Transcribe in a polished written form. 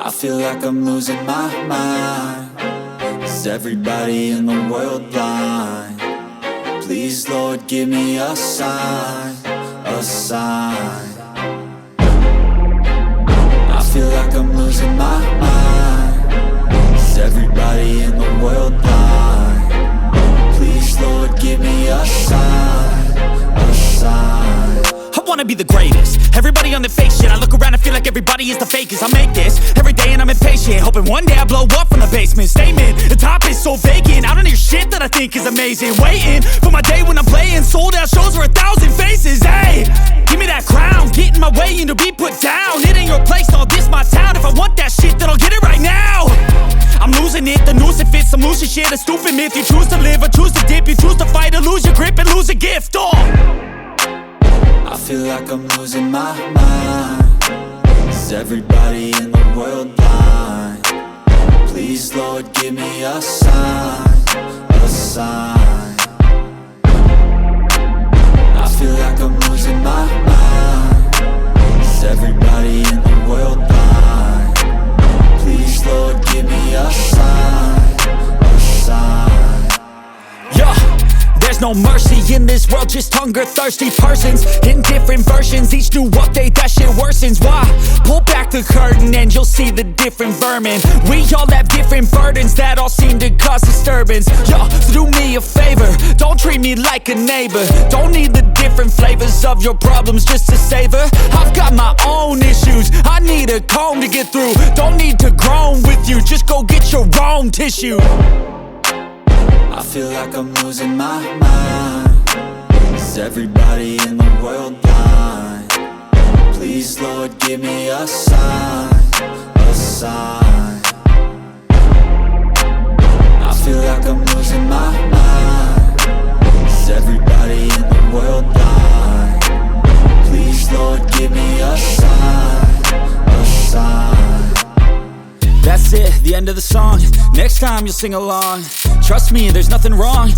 I feel like I'm losing my mind. Is everybody in the world blind? Please, Lord, give me a sign, a sign. I feel like I'm losing my mind. Is everybody in the world blind? Please, Lord, give me a sign, a sign. I wanna be the greatest. Everybody on the fake shit. I look around and feel like everybody is the fakest. I make this every day and I'm impatient, hoping one day I blow up from the basement. Statement, the top is so vacant. I don't hear shit that I think is amazing. Waiting for my day when I'm playing sold out shows for 1,000 faces. Hey, give me that crown, get in my way and to be put down. It ain't your place, no, this my town. If I want that shit, then I'll get it right now. I'm losing it, the noose it fits. I'm losing shit, a stupid myth. You choose to live or choose to dip. You choose to fight or lose your grip and lose a gift. I feel like I'm losing my mind. Is everybody in the world blind? Please, Lord, give me a sign, a sign. I feel like I'm losing my mind. Is everybody in the world blind? Please, Lord, give me a sign, a sign. Yeah. There's no mercy in this world, just hunger-thirsty persons in different versions. Each new update, that shit worsens. Why? Pull back the curtain and you'll see the different vermin. We all have different burdens that all seem to cause disturbance. Yo, so do me a favor, don't treat me like a neighbor. Don't need the different flavors of your problems just to savor. I've got my own issues, I need a comb to get through. Don't need to groan with you, just go get your own tissue. I feel like I'm losing my mind. Is everybody in the world blind? Please, Lord, give me a sign, a sign. I feel like I'm losing my mind. Is everybody in the world blind? Please, Lord, give me a sign, a sign. That's it, the end of the song. Next time you'll sing along. Trust me, there's nothing wrong.